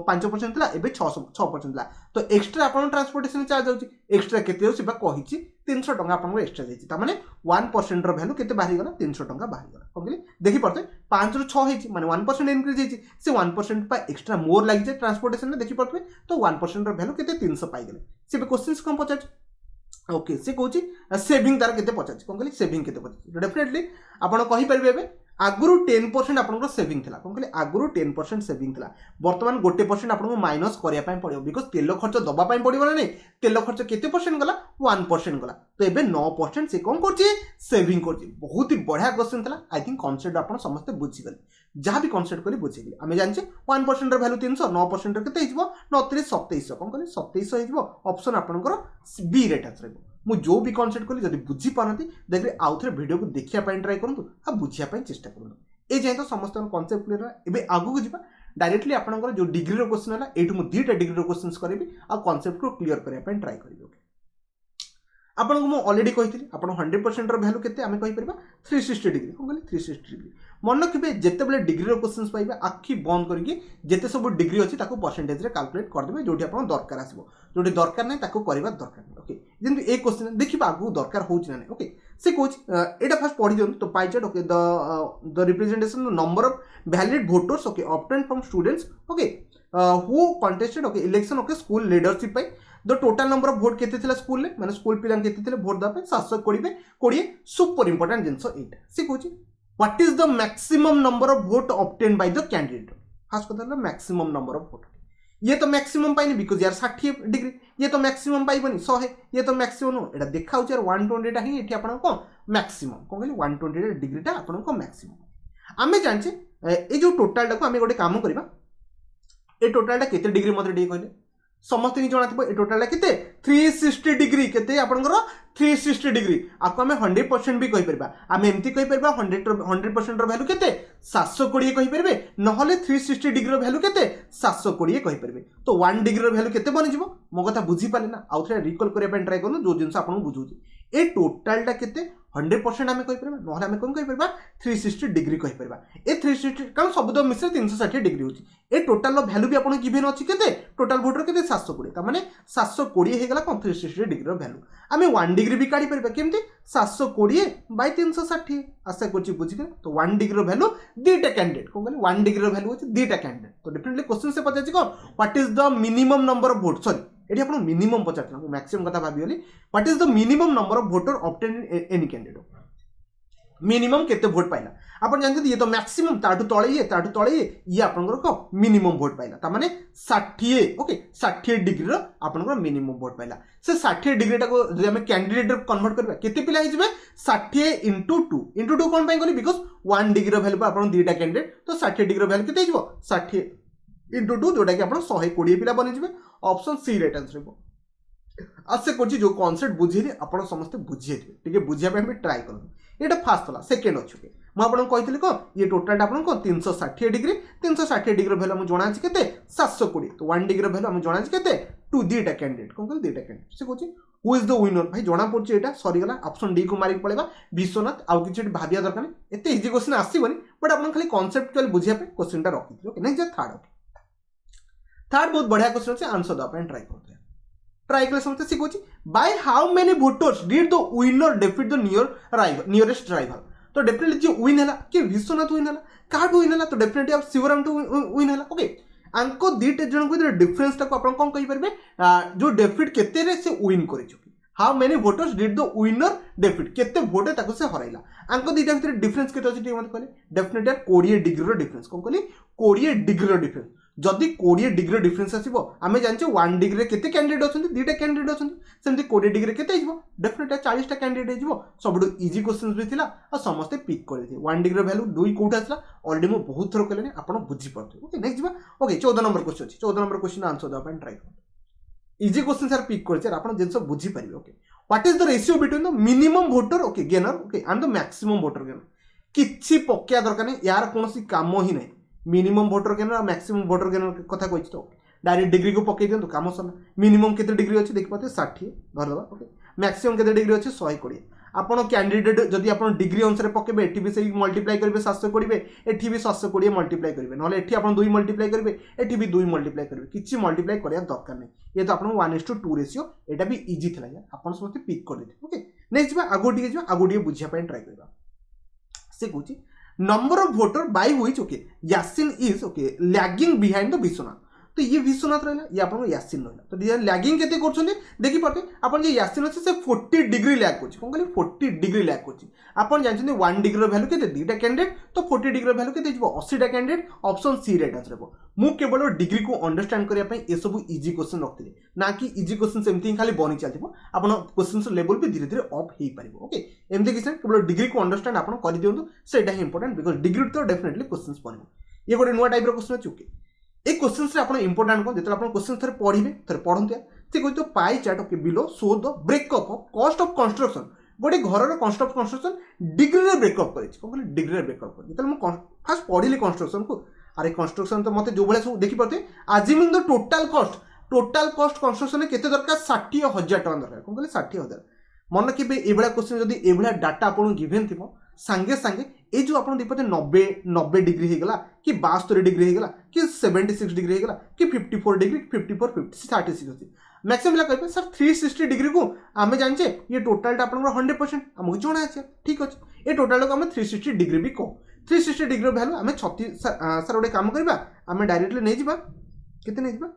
5% थिला एबे 6% थिला, तो एक्स्ट्रा आपण ट्रांसपोर्टेशन चार्ज होची, एक्स्ट्रा केते होसी बा कहिची 300 टका आपण को एक्स्ट्रा देची। ता माने 1% रो वैल्यू केते बाहरी गला 300 टका बाहरी गला। कहली देखि परते 5 रो 6 हेची माने 1% इंक्रीज हेची, से 1% पा एक्स्ट्रा मोर लागि जे ट्रांसपोर्टेशन ने देखि परते, तो 1% रो वैल्यू केते 300 पाइ गेले। से बे क्वेश्चंस कम पचाच ओके से कहूची सेविंग तार केते पचाच, कोन कहली सेविंग केते पचाच। डेफिनेटली आपण कहि परबे एबे आगुरु 10% आपनकर सेविंग थिला, कोन कहली आगुरु 10% सेविंग थिला, वर्तमान 1% आपनको माइनस करिया पय पड़ियो, बिकॉज़ तेल खर्च दबा पय पड़ियो ना नै। तेल खर्च केते परसेंट गला 1% गला, तो एबे 9% से कोन करछि सेविंग करछि। बहुत ही बढ़िया क्वेश्चन थिला, आई थिंक कांसेप्ट आपण समस्त बुझि गले, जहां भी कांसेप्ट करी बुझि गले। आमे जानछे 1% रो वैल्यू 300, 9% रो केते हिजबो 9 3 2700, कोन कहली 2700 हिजबो। ऑप्शन आपनकर बी राइट आंसर हेबो। मु जो भी कांसेप्ट कली जदि बुझी पारंती देखले आउ थरे वीडियो को देखिया पय ट्राई करंतु आ बुझिया पय चेष्टा करंतु। ए जे तो समस्त कांसेप्ट क्लियर है। एबे आगु को जिबा डायरेक्टली आपनकर जो डिग्री रो क्वेश्चन हला एठु मु 2टा डिग्री रो क्वेश्चंस करबी आ कांसेप्ट को क्लियर करिया पय ट्राई करबी। ओके आपन को मु ऑलरेडी कहिथिली आपन 100% रो वैल्यू केते आमे कहि परबा 360 डिग्री, कोन कहली 360 डिग्री। मन रखिबे जेते बेले डिग्री रो क्वेश्चंस पाइबा आखि बंद करके जेते सब डिग्री अछि ताको परसेंटेज रे कैलकुलेट कर देबे, जोठी आपन दरकार आसीबो, जोठी दरकार नै ताको करबा दरकार नै। ओके जेंतु ए क्वेश्चन देखिबा आगु दरकार होउछ ना नै। ओके से कोच एटा फर्स्ट पढि दियौ तो pie chart. Okay the representation number of valid voters okay obtained from students okay who contested okay election okay school leadership पाइ। The total number of vote केते थिला स्कूल ले, माने स्कूल पिलान केते थिले वोट दा पे 720 सुपर इंपोर्टेंट जिंसो एटा से Kochi what is the maximum number of vote obtained by the candidate. खास कथा है मैक्सिमम नंबर ऑफ वोट, ये तो मैक्सिमम पाइनी बिकॉज यार 60 डिग्री, ये तो मैक्सिमम पाइबनी 100, ये तो मैक्सिमम नो एटा देखाउ यार 120 टा ही एठी आपन को मैक्सिमम, कोन कहली 120 डिग्री टा आपन को मैक्सिमम। आमे जानचे ए जो टोटल टा को आमे गोटे काम करबा, ए टोटल टा केते डिग्री मते डे कहले समस्त नि जणा थिबो। ए टोटल टा केते 360 डिग्री, केते आपनकर 360 डिग्री। आपको आमे 100% भी कहि परबा, आमे एम्ति कहि परबा 100% रो वैल्यू केते 720 कहि परबे, नहले 360 डिग्री रो वैल्यू केते 720 कहि परबे। तो 1 डिग्री रो वैल्यू केते बनि जिवो मो कथा बुझी पाले ना, आउ थरे रिकॉल करिया पे ट्राई करनु जो जिंस आपन बुझुची। ए टोटल टा केते 100% आमे कहि परबा, नहले आमे कोन कहि परबा 360 डिग्री कहि परबा। ए 360 कारण सब दो मिसे 360 डिग्री होची। ए टोटल रो वैल्यू भी आपन गिवन अछि केते टोटल वोट रो केते 720, त माने 720 हे गला कोन 360 डिग्री रो वैल्यू। आमे 1 डिग्री भी काढी परबा केमती 720 बाय 360। आशा करछि बुझि गले। तो 1 डिग्री रो वैल्यू दीटा कैंडिडेट कोन कहले 1 डिग्री रो वैल्यू होची दीटा कैंडिडेट। तो डेफिनेटली क्वेश्चन से पचाछि कोन what is the minimum number of vote, sorry एठी आपण मिनिमम पचाछि ना मैक्सिमम कथा भाबी होली। What is the minimum number of voter obtained in any candidate, minimum केते वोट पाइला आपण जानते, ये तो मैक्सिमम ताटू तळे ये आपनकर को मिनिमम वोट पाइला, ता माने 60 ओके 60 डिग्री रो आपनकर मिनिमम वोट पाइला। से 60 डिग्री टा को जे हम कैंडिडेट रे कन्वर्ट करबा केते पिला हि जिवे 60 * 2 कोन पाइ गली बिकॉज़ 1 डिग्री रो वैल्यू आपन दीटा कैंडिडेट, तो 60 डिग्री रो वैल्यू केते हिजबो 60 * 2 जोटा कि आपन 120 पिला बनि जिवे। ऑप्शन सी राइट आंसर हेबो। आसे कोची जो कांसेप्ट बुझिले आपण समस्त बुझिए ठीक है, बुझिया पे हम ट्राई करन। एटा फास्ट होला, सेकंड अछि के म आपन कहितले को ये टोटल आपन को 360 डिग्री 360 डिग्री वैल्यू हम जणा अछि केते 720, तो 1 डिग्री वैल्यू हम जणा अछि केते 2 दीटा कैंडिडेट कोन कहल दीटा कैंडिडेट से Kochi who is the winner भाई जना पड़े यहाँ सरीगला ऑप्शन डी को मारिक पड़ेगा विश्वनाथ आउ कि भाविया दरकार एत इजी क्वेश्चन आसबनी बट आप खाली कनसेप्चुअल बुझे क्वेश्चन रखी ओके नेक्स्ट थर्ड थर्ड बहुत बढ़िया क्वेश्चन अच्छे आंसर देवाई ट्राई करते ट्राई कले समझते शिखुची by how many voters did the winner defeat the nearest rival तो डेफिनेटली जो विन है कि विश्वनाथ विन है क्या विन है तो डेफिनेटली आप शिवराम टू विन है ओके आंको दुईटा जन को डिफरेंस टाको आप कौन कहींपारे जो डेफिट केते से विन कर how many voters did the winner डेफिट केते भोटे ताको से हरैला आंको दुईटा भितर डिफरेंस केते अछि मत कहले डेफिनेटली 20 डिग्री रो डिफरेंस कौन कहली 20 डिग्री रो डिफरेंस जदि 20 डिग्री डिफरेंस आसीबो आमे जानचे 1 डिग्री रे केते कैंडिडेट अछंती दुईटा कैंडिडेट अछंती सेमती 20 डिग्री रे केते हिजबो डेफिनेटली 40 टा कैंडिडेट हिजबो सबडू इजी क्वेश्चंस भी थिला आ समस्त पिक करथि 1 डिग्री वैल्यू 2 कोठा आसला ऑलरेडी मो बहुत थरो कहलेनी आपण बुझी पड़थि ओके नेक्स्ट जिबा ओके 14 नंबर क्वेश्चन अछि 14 नंबर क्वेश्चन आंसर द अपन ट्राई कर इजी क्वेश्चन सर पिक करछे आपण जेंसो बुझी परिबे okay what is the ratio between the minimum voter okay gainer okay and the maximum voter gainer किछि पक्या दरकार नै यार कोनोसी काम ही नै मिनिमम वोटर गेनर और मैक्सिमम वोटर गेनर कथा कहि तो डायरेक्ट डिग्री को पकई दियंतु काम सरला मिनिमम केते डिग्री अछि देखि पाते 60 धरदबा ओके मैक्सिमम केते डिग्री अछि 120 आपण कैंडिडेट जदि आपण डिग्री अनुसार पकेबे एठी भी सही मल्टीप्लाई करबे 720 एठी भी 720 मल्टीप्लाई करबे नले एठी आपण 2 मल्टीप्लाई करबे एठी भी 2 मल्टीप्लाई करबे किछि मल्टीप्लाई करिया दरकार नै ये तो आपण 1:2 रेशियो एटा भी इजी थला यार आपण समस्त पिक कर देथि ओके नेक्स्ट बा आगोटी बुझिया पय ट्राई करबा से कहूची number of voter by which okay Yasin is okay lagging behind the Vishwanath तो ये विश्वनाथ रहला ये आपन यासिन रहला तो ये लैगिंग केते करछन देखि पाते आपन जे यासिन अछि से 40 डिग्री लैग करछि कोन कहली 40 डिग्री लैग करछि आपन जानछन 1 डिग्री रो वैल्यू केते दुईटा कैंडिडेट तो 40 डिग्री रो वैल्यू केते जिवो 80 टा candidate option C right answer हो मु केवल डिग्री को अंडरस्टैंड करिया पई ए सब इजी क्वेश्चन रखथिले ना कि इजी क्वेश्चन सेमथि खाली बनि चलथिबो आपन क्वेश्चंस लेवल भी धीरे धीरे अप हेई परिबो ओके एमथि किछ केवल डिग्री को अंडरस्टैंड आपन करि दियंतु सेटा ही इंपोर्टेंट बिकॉज़ डिग्री तो डेफिनेटली क्वेश्चंस पड़िबो ये गोटे नुवा टाइप रो क्वेश्चन अछि ओके ए क्वेश्चंस रे आपण इंपोर्टेंट को जेतला आपण क्वेश्चन थरे पढिबे थरे पढंतिया से कोइ तो pie chart okay below show the breakup of cost of construction गोटे घर रो कॉस्ट ऑफ कंस्ट्रक्शन डिग्री रे ब्रेकअप करिछि कोन कहले डिग्री रे ब्रेकअप कर जेतला म फर्स्ट पढिले कंस्ट्रक्शन को अरे कंस्ट्रक्शन तो मते जो बळे सब देखि पड़ते assuming the total cost construction में केते दरकार 60,000 टका दरकार कोन कहले 60,000 मन के ए बळा क्वेश्चन जदी ए बळा डाटा आपण गिवन थिबो सांगे सांगे ए जो आपण दिपते 90 डिग्री हे गला कि 72 डिग्री हे गला कि 76 डिग्री हे गला कि 54 डिग्री 54 50 36 होती मैक्सिमम ला कहबे सर 360 डिग्री को आमे जानचे ये टोटल टा आपण 100% हमको जणा अछि ठीक अछि ए टोटल को हम 360 डिग्री भी को 360 डिग्री वैल्यू आमे 36 सर ओडे काम करबा आमे डायरेक्टली नै जिबा केते नै जिबा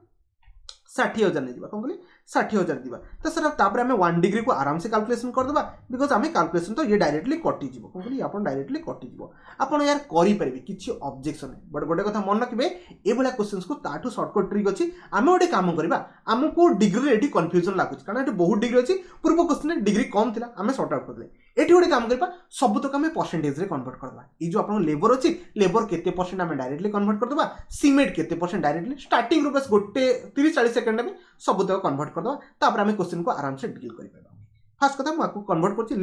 60,000 नहीं दिबा कोन कहली 60,000 दिबा तो सर तापर हमें 1 डिग्री को आराम से कैलकुलेशन कर देबा बिकॉज़ हमें कैलकुलेशन तो ये डायरेक्टली कटि जीवो कोन कहली आपण डायरेक्टली कटि जीवो आपण यार करि परबे किछि ऑब्जेक्शन है बट गोटे कथा मन रखबे ए भला क्वेश्चंस को ताठू शॉर्टकट ट्रिक अछि हमें ओटे काम करबा हमको डिग्री एठी कंफ्यूजन लागुछ कारण एठी बहुत डिग्री अछि पूर्व क्वेश्चन में डिग्री कम थिला हमें सॉर्ट आउट कर दे एठी ओटे काम करबा सब तक हमें परसेंटेज रे कन्वर्ट करबा ई जो आपण लेबर अछि लेबर केते परसेंट हमें डायरेक्टली कन्वर्ट कर देबा सीमेंट केते परसेंट डायरेक्टली स्टार्टिंग रो बस गोटे 30-40 सेकंड में सब तक कन्वर्ट कर देबा तापर हमें क्वेश्चन को आराम से डील कर पाबा फर्स्ट कथा माको कन्वर्ट करछि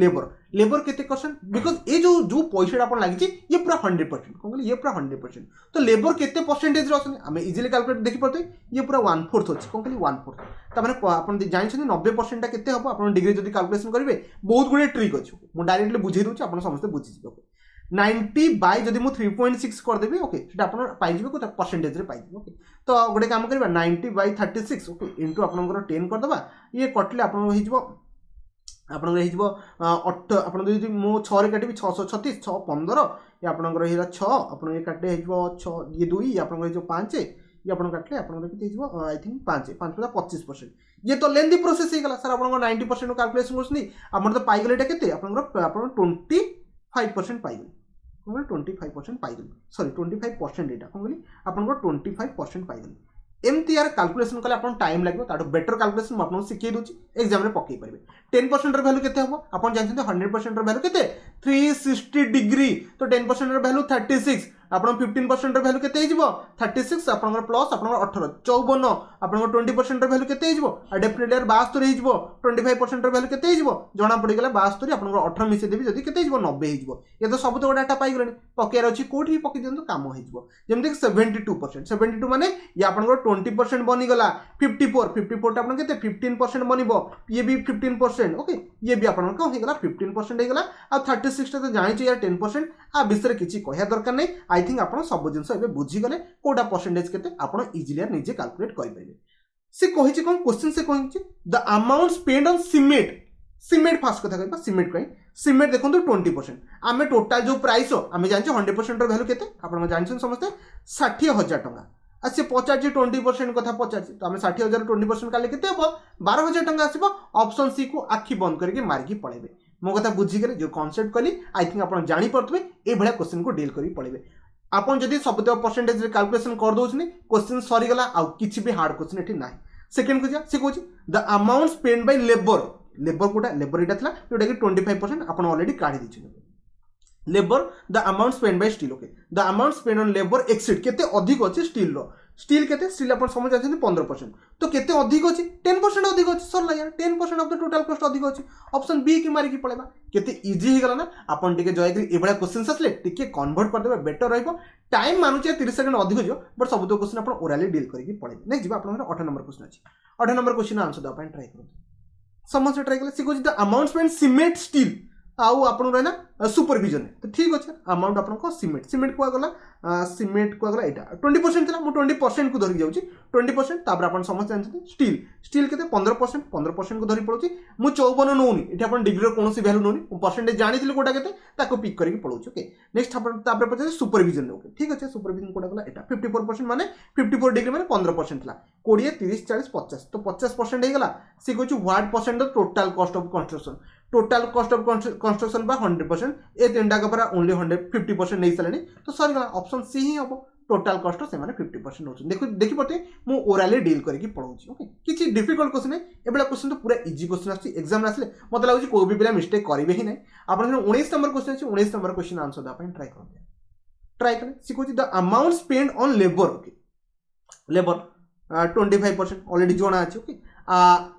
लेबर केते परसेंट बिकॉज़ ए जो पैसा आपण लागि ये पूरा 100% कोन कहली ये पूरा 100% तो लेबर केते परसेंटेज रो अछि हमें इजीली कैलकुलेट देखि पड़ते ये पूरा 1/4 अछि कोन कहली 1/4 त माने आपण जानि छथि 90% टा केते हबो आपण डिग्री जदी कैलकुलेशन करिवे बहुत गुडे ट्रिक अछि मु डायरेक्टली बुझै दोछि आपण समस्त बुझि जिबो 90 बाय जदी मु 3.6 कर देबी ओके सेटा आपण पाइ जिबो को परसेंटेज रे पाइ जिबो ओके तो गोटे काम करबा 90 बाय 36 ओके इनटू आपनकर 10 कर दबा ये कटले आपण होई जिवो आपण रही जिवो 8 आपण जदी मु 6 रे काटिबी 636 6 15 ये आपनकर हेला 6 आपण ये काटे हे जिवो 6 ये 2 ये आपनकर जो 5 ये आपण काटले आपण केते जिवो आई थिंक 5 25% ये तो लेंदी प्रोसेस हे गला सर आपण 90% कैलकुलेशन करछनी आपण तो पाइ गेलेटा केते आपनकर आपण 25% पाइ गेले कोन 25% पाइ गेले सॉरी 25% एटा कोन बोली आपनकर 25% पाइ गेले एमती यार कैलकुलेशन कले आपन टाइम लागबो ताडो बेटर कैलकुलेशन आपन सिखै दोछि एग्जाम रे पकै परबे 10% र वैल्यू केते हबो आपन जानछन 100% र वैल्यू केते 360 डिग्री तो 10% र वैल्यू 36 आपन 15% वैल्यू केते हिजबो 36 आपन प्लस आपन 18 54 आपन 20% वैल्यू केते हिजबो आ डेफिनेटली 72 हिजबो 25% वैल्यू केते हिजबो जणा पड़ी गेला 72 आपन 18 मिसे देबी जदी केते हिजबो 90 हिजबो ये तो सब तो डाटा पाई गलनी पकेर अछि कोठी पके दियंतु काम हिजबो जेमति 72% 72 माने ये आपन 20% बनी गला 54 आपन केते 15% बनिबो ये भी 15% ओके ये भी आपन को हे गला 15% हे गला आ 36 ता तो जानि यार 10% आ विषय किछि कहया दरकार नै आई थिंक आपन सब जिंस एबे बुझी गले कोटा परसेंटेज केते आपन इजीली निजे कैलकुलेट करि परिबे से कहिछि कोन क्वेश्चन से कहिछि the amount spend on cement first कथा कहबा सीमेंट कहि सीमेंट देखंतु 20% आमे टोटल जो प्राइस आमे जानि 100% रो वैल्यू केते आपन जानि समझते 60000 टका अच्छे 50 20% कथा 50 तो आमे 60000 20% काले केते हो 12000 टका आसीबो ऑप्शन सी को आखी बंद करके मारकी पळेबे मो कथा बुझी गेले जो कांसेप्ट कली आई थिंक आपन जानि परतबे ए भलिया क्वेश्चन को डील करी पळेबे आपन जदी सब परसेंटेज रे कैलकुलेशन कर दोछनी क्वेश्चन सरी गला आ किछि भी हार्ड क्वेश्चन एठी नाही सेकंड को जा से कोछि the amount spend by labour कोटा लेबर इटा थला जोटा कि 25% आपन ऑलरेडी काढी दिछि labour the amount spend by steel okay the amount spend on labour exceed केते अधिक अछि स्टील रो स्टील केते स्टील अपन समझ आछन 15% तो केते अधिक अछि 10% अधिक अछि सरला यार 10% ऑफ द टोटल कॉस्ट अधिक अछि ऑप्शन बी की मारी की पड़ेबा केते इजी हे गला ना अपन टिके जय करी एबडा क्वेश्चंस असले टिके कन्वर्ट कर देबे बेटर रहइबो टाइम मानुचे 30 सेकंड अधिक हो बट सब तो क्वेश्चन अपन ओरली डील करी की पड़े नेक्स्ट जिबा अपन 8 नंबर क्वेश्चन अछि 8 नंबर क्वेश्चन आंसर द अपन ट्राई करू समझ ट्राई करले सिको the amount spend cement steel आउ आपन रहना सुपरविजन तो ठीक अच्छे अमाउंट आपन को सीमेंट को गला सीमेंट को गला एटा 20% थला मो 20% को धरि जाउची 20% तापर आपन समझ जानछथि स्टील केते 15% को धरि पड़ुची मु 54 नोनी एटा आपन डिग्री रो कोनोसी वैल्यू नोनी परसेंटेज जानिथिले कोटा केते ताको पिक करके पड़ुची ओके नेक्स्ट आपन तापर पछे सुपरविजन ओके ठीक अच्छे सुपरविजन कोटा गला एटा 54% माने 54 डिग्री माने 15% थला 20 30 40 50 तो 50% हे गला से कहू what percent the total cost of construction total cost of construction बा 100% ए तीनटा का परा ओनली 150% नहीं चलनी तो सॉरी गला ऑप्शन सी ही हबो टोटल कॉस्ट से माने 50% होछ देखि पते मु ओरली डील करके पढौची ओके किछि डिफिकल्ट क्वेश्चन है एबला क्वेश्चन तो पूरा इजी क्वेश्चन आछि एग्जाम आसले मते लागुची कोई भी पिला मिस्टेक करिवे ही नै आपन 19 नंबर क्वेश्चन अछि 19 नंबर क्वेश्चन आंसर दा अपन ट्राई कर सिकोची the amount spend on labour okay labour 25% already जोना अछि ओके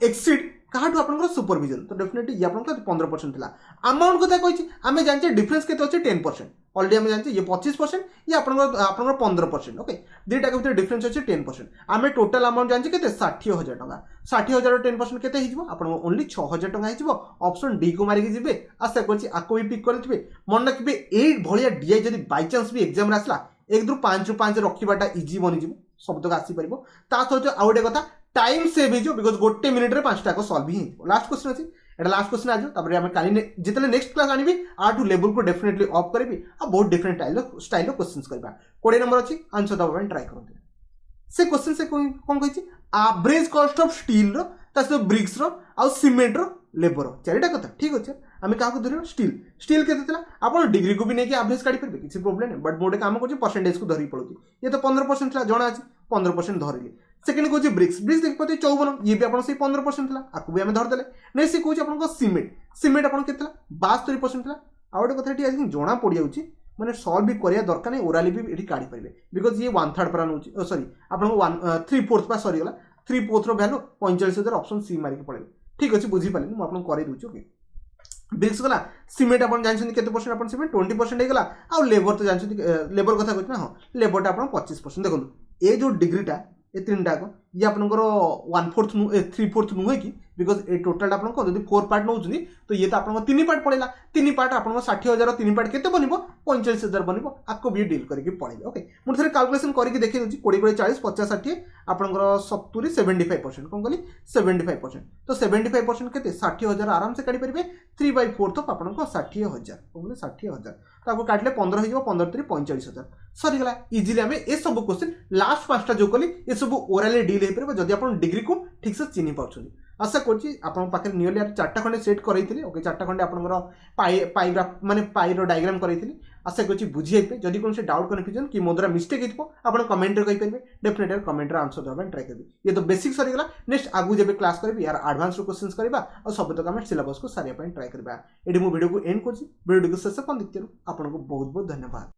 एक्सीड काहाटू आपन सुपरविजन तो डेफिनेटली ये आपन 15% थिला अमाउंट कथा कहिछि आमे जानचे डिफरेंस केते अछि 10% ऑलरेडी आमे जानचे ये 25% ये आपन 15% ओके दुईटा के भीतर डिफरेंस अछि 10% आमे टोटल अमाउंट जानचे केते 60000 टका 60000 10% केते हिजबो आपन ओनली 6000 टका हिजबो ऑप्शन डी को मारि के जिबे आशा करछि आको भी पिक करथिबे मन रखबे ए भलिया डीआई जदी बाय चांस भी एग्जाम रे आसला 1 रु 5 रु 5 रखिबाटा इजी बनि जिवो सब तक आसी परिबो ता सहित आउडे कथा टाइम सेव हो बिकज गोटे मिनिट रे 5टा को सॉल्व ही लास्ट क्वेश्चन अछि एटा लास्ट क्वेश्चन आज तापर हम काली जितले नेक्स्ट क्लास आनिबी आटू लेवल को डेफिनेटली ऑफ करबी आ बहुत डिफरेंट स्टाइल क्वेश्चंस करबा 20 नंबर अछि आंसर दबा ट्राई करते से क्वेश्चन से कोन कहिछि एवरेज कॉस्ट ऑफ स्टील रो तासे ब्रिक्स रो आ सीमेंट रो लेबर चारिटा कथा ठीक अछि आमे काको धरियो स्टील केते तला आपण डिग्री को भी नै कि एवरेज काढी परबे किछि प्रॉब्लम नै बट मोटे काम करछि परसेंटेज को धरि पड़ुछि ये तो 15% थला जणा अछि 15% धरिली सेकंड को ब्रिक्स देख पते 54 ये भी आपन से 15% थला आकु भी हमें धर देले नै से कहूछि आपन को सीमेंट आपन केतला 72% थला आउटे कथा टी आई थिंक जणा पड़ जाउछि माने सॉल्व भी करिया दरकार नै ओराली भी एठी काढी परबे बिकॉज़ ये 1/3 पर नउछि सॉरी आपन को 3/4 पा सरी गला 3/4 रो वैल्यू 45000 ऑप्शन सी मारि के पड़े ठीक अछि बुझी पाले मु आपन करै दुछि ओके ब्रिक्स गला सीमेंट आपन जानछन केते परसेंट आपन सीमेंट 20% हे गला आ लेबर तो जानछन लेबर कथा कहछ ना हां लेबर ता आपन 25% देखो ए जो डिग्रीटा ए तीनटा को ये आपनकर 1/4 3/4 नुहे कि बिकॉज ए टोटल आपन जब 4 पार्ट नौ तो ये तो आपन 3 पार्ट पड़ेगा 3 पार्ट आपन 60000 3 पार्ट केते बनिबो 45000 बनिबो आको भी डील करके पड़े ओके मुझे थोड़े कैलकुलेशन करके देखि दोची 20 40 50 60 आपनकर 70 75% कोन कहली 75% तो 75% केते 60000 आराम से काढी परिबे 3/4 तो आपन को 60000 कोन 60000 ताको काटले 15 हो 15 3 45000 सरी गला इजीली हमें ए सब क्वेश्चन लास्ट पांचटा जो कली ए सब ओरली डील हे परबो जदी आपन डिग्री को ठीक से चिनी पाउछनी आशा करछि आपन पाखे नियरली 4टा खंडे सेट करैथिले ओके 4टा खंडे आपनकर पाई ग्राफ माने पाई रो डायग्राम करैथिले आशा करछि बुझी हेपे जदी कोन से डाउट कन्फ्यूजन कि मोदरा मिस्टेक हितपो आपन कमेंट रे कहि परबे डेफिनेटली कमेंट रे आंसर दबा ट्राई करबे ये तो बेसिक सरी गला नेक्स्ट आगु जेबे क्लास करबी यार एडवांस क्वेश्चंस करबा और सब तक हम सिलेबस को सारिया पय ट्राई करबा एडी मु वीडियो को एंड करछि वीडियो को शेष पन देखिरु आपन को बहुत बहुत धन्यवाद।